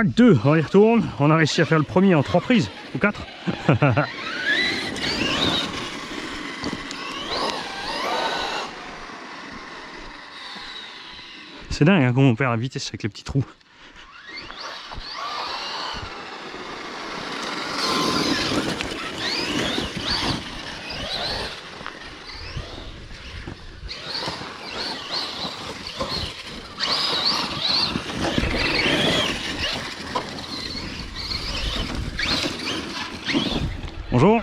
Tac 2, on y retourne. On a réussi à faire le premier en 3 prises, ou 4. C'est dingue hein, comment on perd la vitesse avec les petits trous. Bonjour.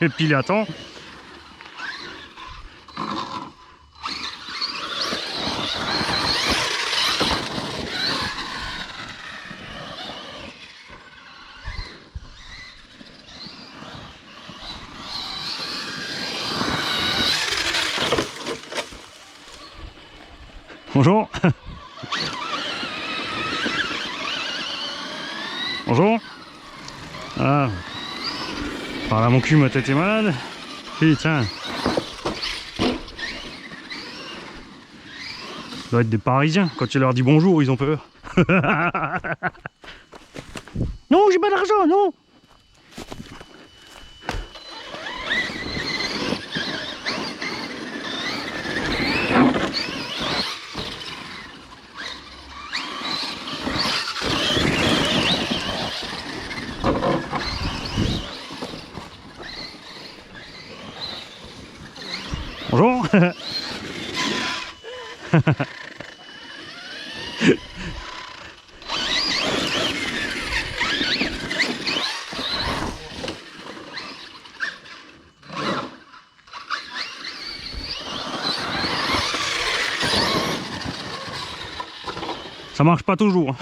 J'ai pilé à temps. Bonjour. Bonjour. Ah. Par là mon cul, ma tête est malade. Putain. Ça doit être des Parisiens. Quand tu leur dis bonjour, ils ont peur. Non, j'ai pas d'argent, non. Bonjour. Ça marche pas toujours.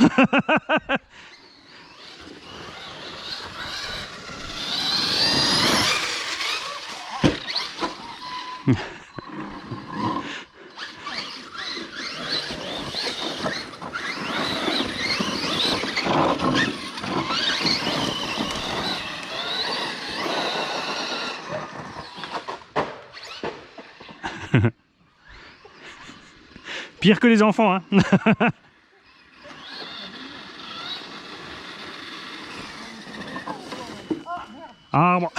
Pire que les enfants, hein. Arbre.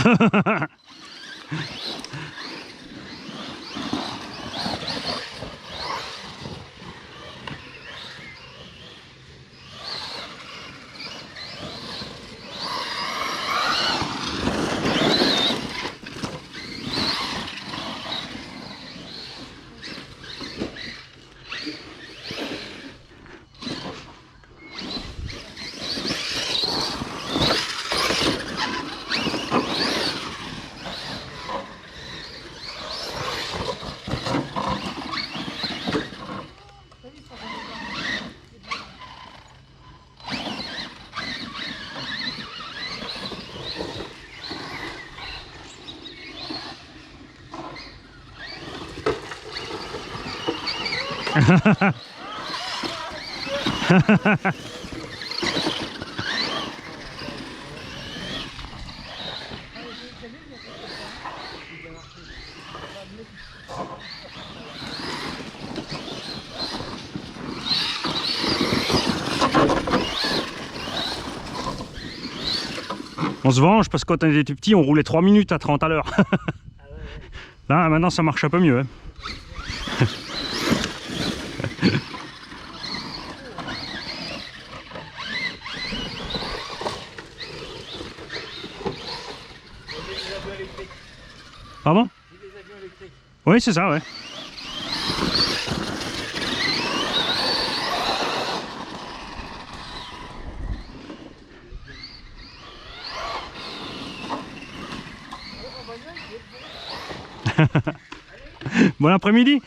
On se venge parce que quand on était petit, on roulait 3 minutes à 30 à l'heure. Là, maintenant, ça marche un peu mieux. Hein. Pardon? Les avions électriques. Oui, c'est ça, ouais. Bon après-midi.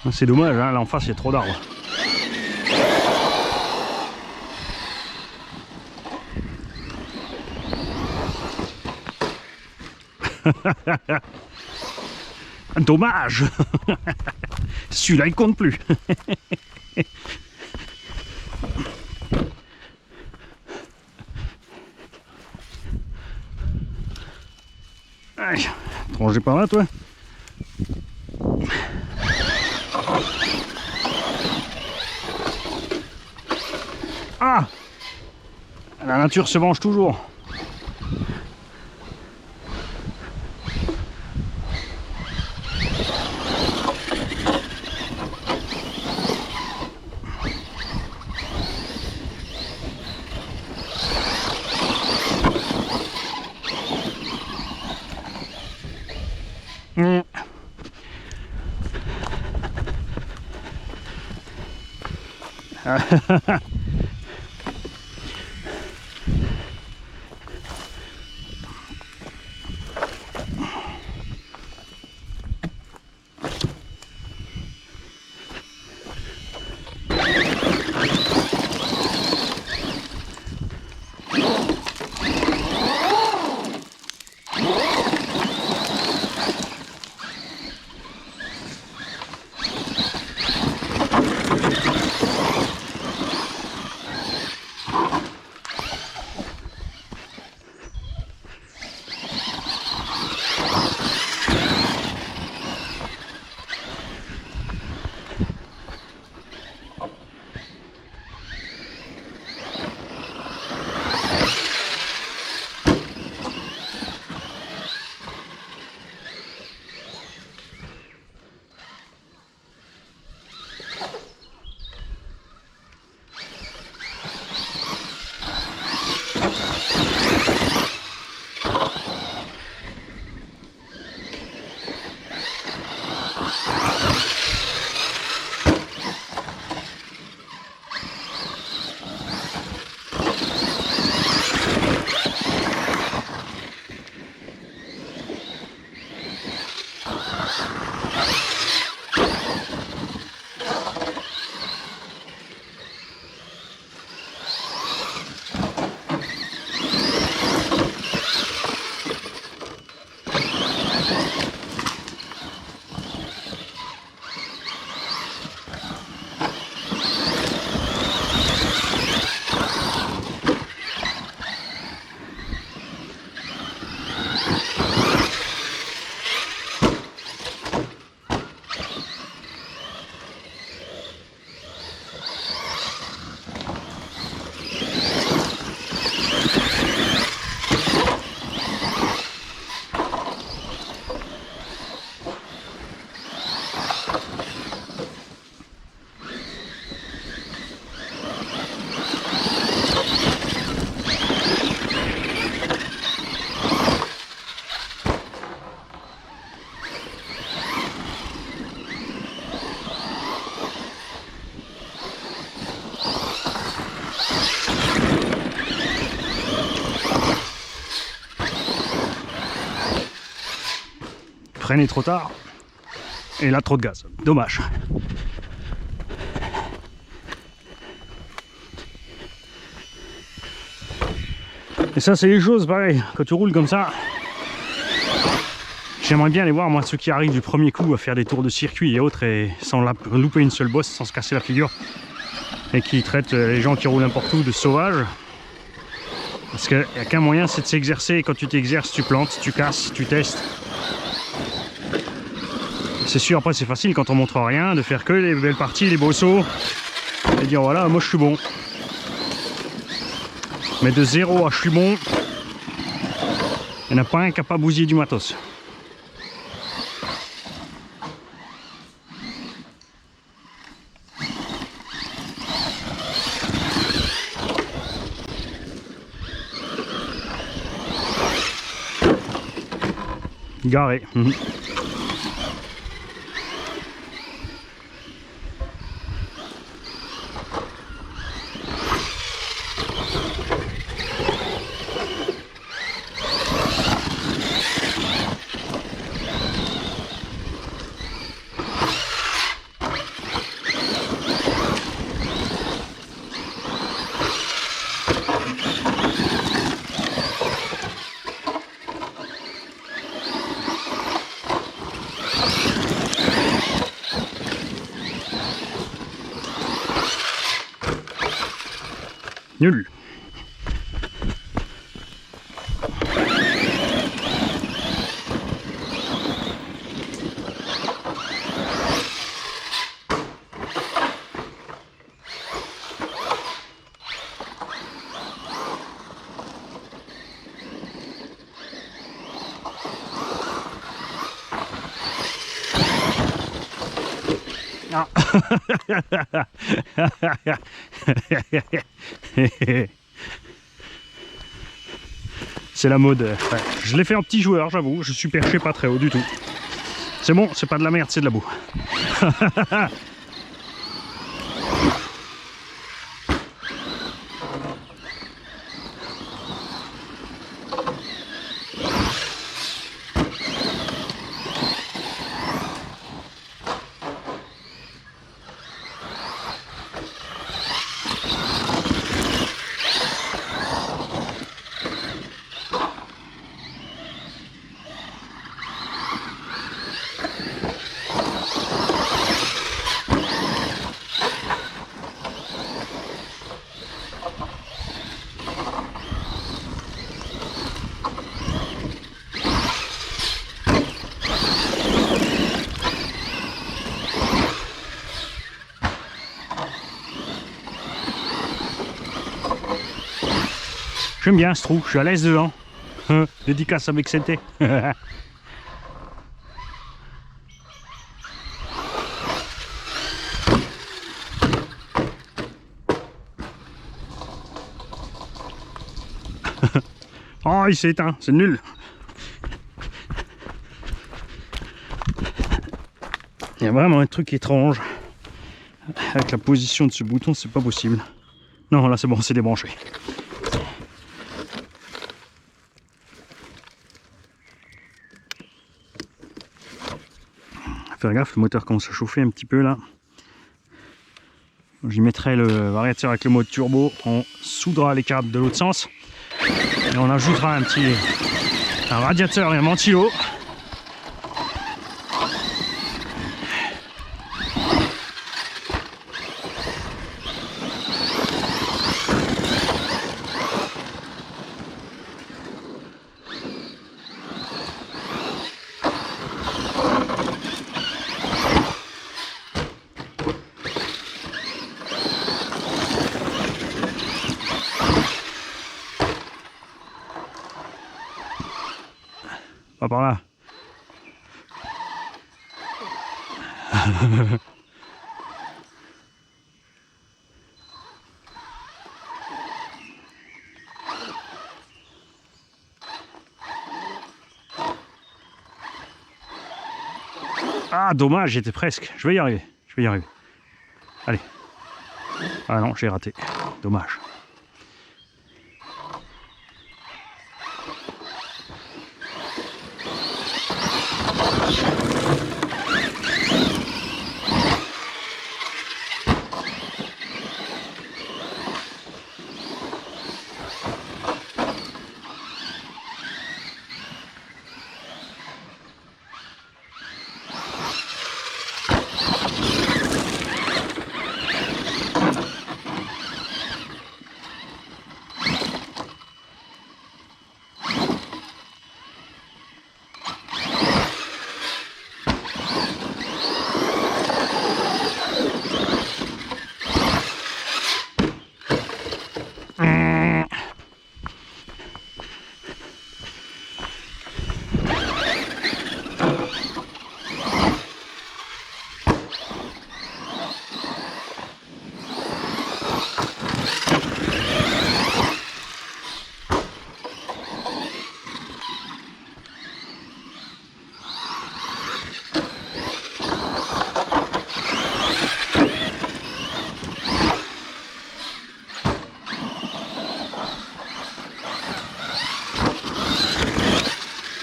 C'est dommage, hein, là en face il y a trop d'arbres. Dommage. Celui-là il compte plus. Aïe, rangez par là toi. Ah, la nature se venge toujours. Freiné trop tard. Et là, trop de gaz. Dommage. Et ça, c'est les choses, pareil. Quand tu roules comme ça, j'aimerais bien aller voir, moi, ceux qui arrivent du premier coup à faire des tours de circuit et autres, et sans louper une seule bosse, sans se casser la figure, et qui traitent les gens qui roulent n'importe où de sauvages. Parce qu'il n'y a qu'un moyen, c'est de s'exercer. Et quand tu t'exerces, tu plantes, tu casses, tu testes. C'est sûr, après c'est facile quand on montre rien, de faire que les belles parties, les beaux sauts, et dire voilà, moi je suis bon. Mais de 0 à je suis bon, il n'y en a pas un qui n'a pas bousillé du matos. Garé. Nul. Ah. C'est la mode. Ouais. Je l'ai fait en petit joueur, j'avoue. Je suis perché pas très haut du tout. C'est bon, c'est pas de la merde, c'est de la boue. J'aime bien ce trou, je suis à l'aise dedans. Dédicace avec CT. Oh, il s'est éteint, c'est nul. Il y a vraiment un truc étrange. Avec la position de ce bouton, c'est pas possible. Non, là c'est bon, c'est débranché. Faire gaffe, le moteur commence à chauffer un petit peu là. J'y mettrai le variateur avec le mode turbo, on soudera les câbles de l'autre sens et on ajoutera un radiateur et un ventilo. Pas par là. Ah dommage, j'étais presque. Je vais y arriver. Je vais y arriver. Allez. Ah non, j'ai raté. Dommage.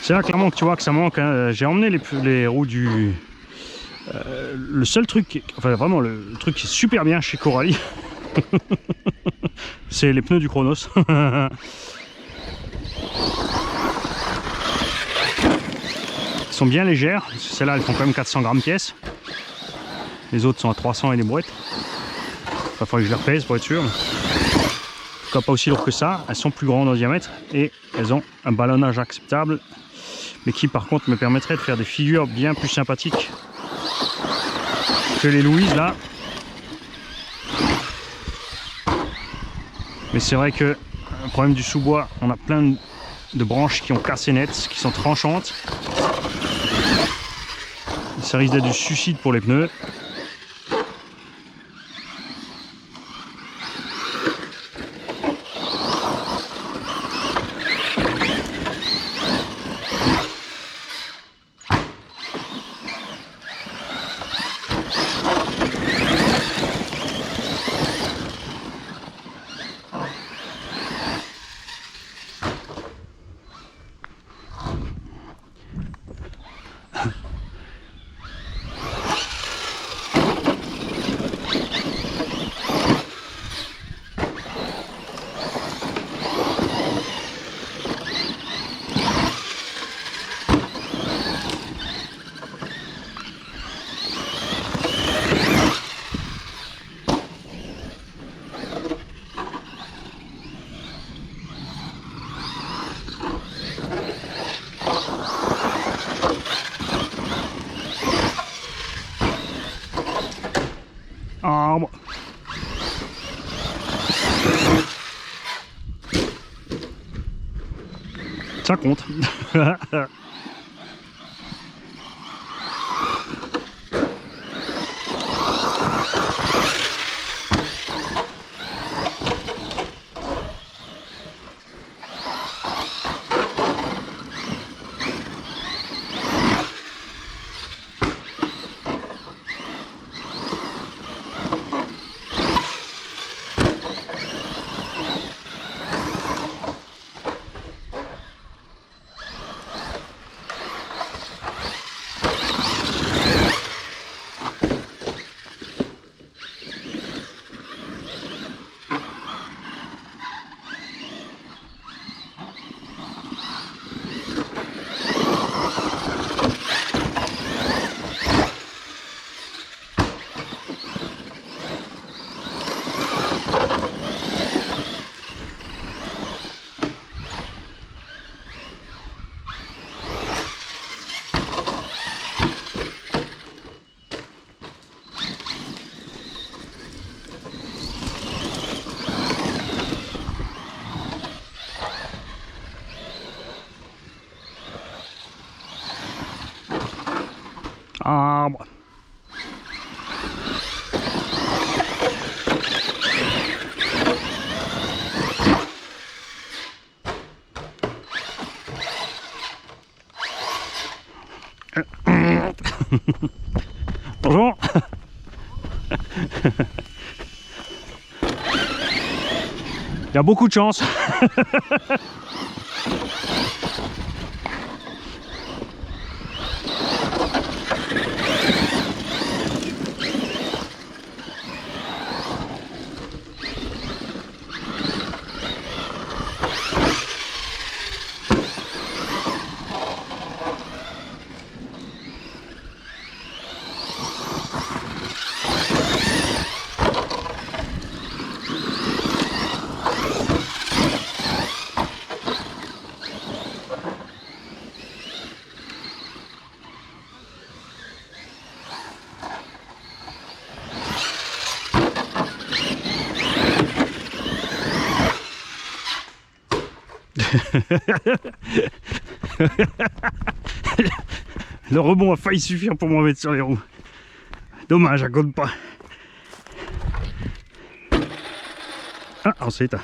C'est là clairement que tu vois que ça manque. Hein. J'ai emmené les roues du... le seul truc, enfin vraiment le truc qui est super bien chez Coralie, c'est les pneus du Chronos. Ils sont bien légères. Celles-là, elles font quand même 400 grammes pièce. Les autres sont à 300 et les brouettes. Il va falloir que je les repèse pour être sûr. tout cas pas aussi lourdes que ça. Elles sont plus grandes en diamètre et elles ont un ballonnage acceptable, mais qui par contre me permettrait de faire des figures bien plus sympathiques que les Louise là. Mais c'est vrai que le problème du sous-bois, on a plein de branches qui ont cassé net, qui sont tranchantes. Ça risque d'être du suicide pour les pneus. Ah, bon. Ça compte. Ah, bon. Bonjour. Il y a beaucoup de chance. Le rebond a failli suffire pour m'en mettre sur les roues. Dommage, ça compte pas. Ah, ensuite.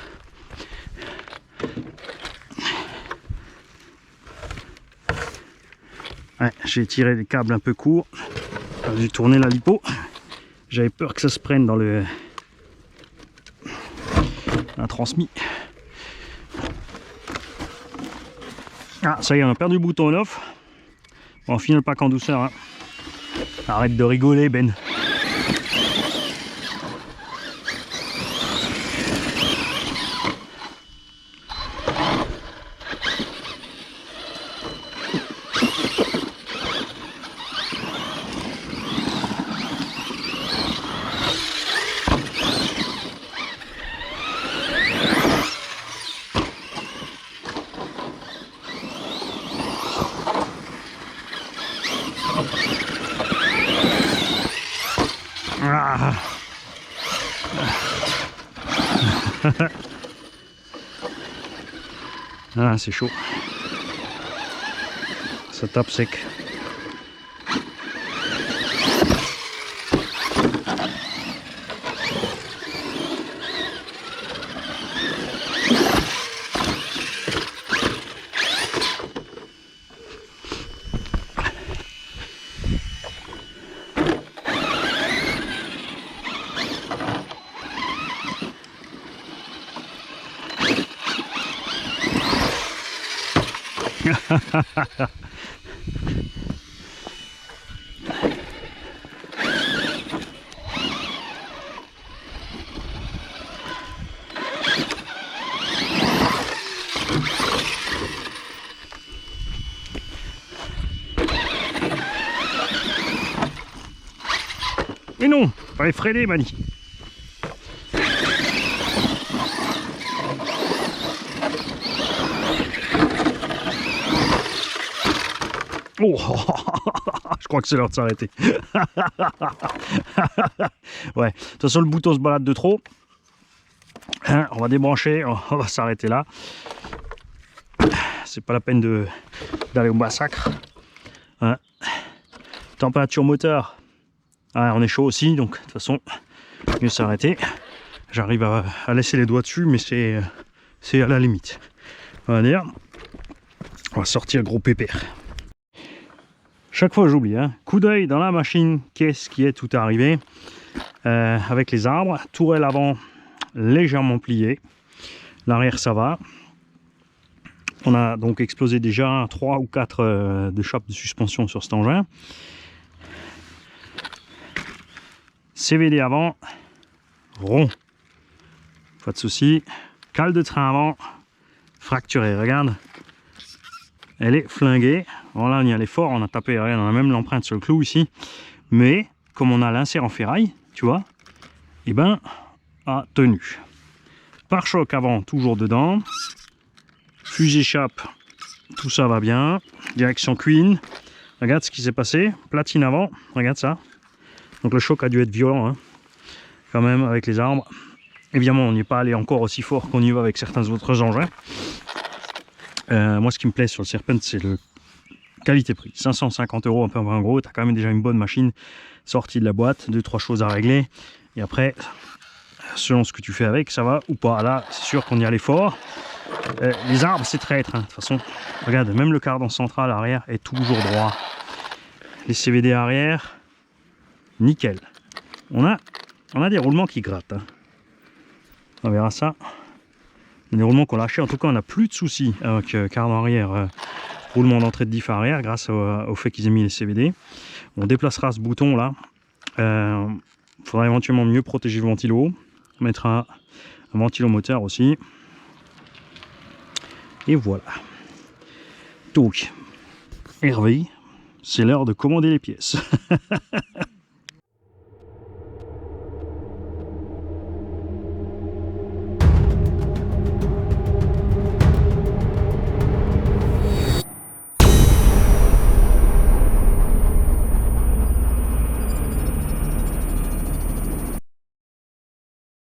Ouais, j'ai tiré les câbles un peu courts. J'ai tourné la lipo. J'avais peur que ça se prenne dans le transmis. Ah, ça y est, on a perdu le bouton on-off. Bon, on finit le pack en douceur. Hein. Arrête de rigoler, Ben. Ah. Ah, c'est chaud. Ça tape sec. Mais non, fallait freiner, Mani. Oh, je crois que c'est l'heure de s'arrêter. Ouais, de toute façon, le bouton se balade de trop. Hein, on va débrancher, on va s'arrêter là. C'est pas la peine d'aller au massacre. Hein. Température moteur. Ah, on est chaud aussi, donc de toute façon, mieux s'arrêter. J'arrive à laisser les doigts dessus, mais c'est à la limite. On va dire. On va sortir gros pépère. Chaque fois j'oublie, hein. Coup d'œil dans la machine, qu'est-ce qui est tout arrivé avec les arbres. Tourelle avant légèrement pliée. L'arrière ça va. On a donc explosé déjà 3 ou 4 de chape de suspension sur cet engin. CVD avant, rond. Pas de souci. Cale de train avant, fracturée. Regarde. Elle est flinguée. Voilà, on y allait fort, on a tapé, regarde, on a même l'empreinte sur le clou ici. Mais, comme on a l'insert en ferraille, tu vois, et ben, a tenu. Pare-choc avant, toujours dedans. Fusil échappe, tout ça va bien. Direction Queen. Regarde ce qui s'est passé. Platine avant, regarde ça. Donc le choc a dû être violent, hein, quand même, avec les arbres. Évidemment, on n'y est pas allé encore aussi fort qu'on y va avec certains autres engins. Moi, ce qui me plaît sur le Serpent, c'est le qualité-prix. 550 €, un peu en gros. Tu as quand même déjà une bonne machine sortie de la boîte. 2-3 choses à régler. Et après, selon ce que tu fais avec, ça va ou pas. Là, c'est sûr qu'on y allait fort. Les arbres, c'est traître. Hein. De toute façon, regarde, même le cardan central arrière est toujours droit. Les CVD arrière, nickel. On a des roulements qui grattent. Hein. On verra ça. Des roulements qu'on a lâchés. En tout cas, on n'a plus de soucis avec cardan arrière, roulement d'entrée de diff arrière, grâce au fait qu'ils aient mis les CVD. On déplacera ce bouton là. Il faudra éventuellement mieux protéger le ventilo. On mettra un ventilomoteur aussi. Et voilà. Donc, Hervé, c'est l'heure de commander les pièces.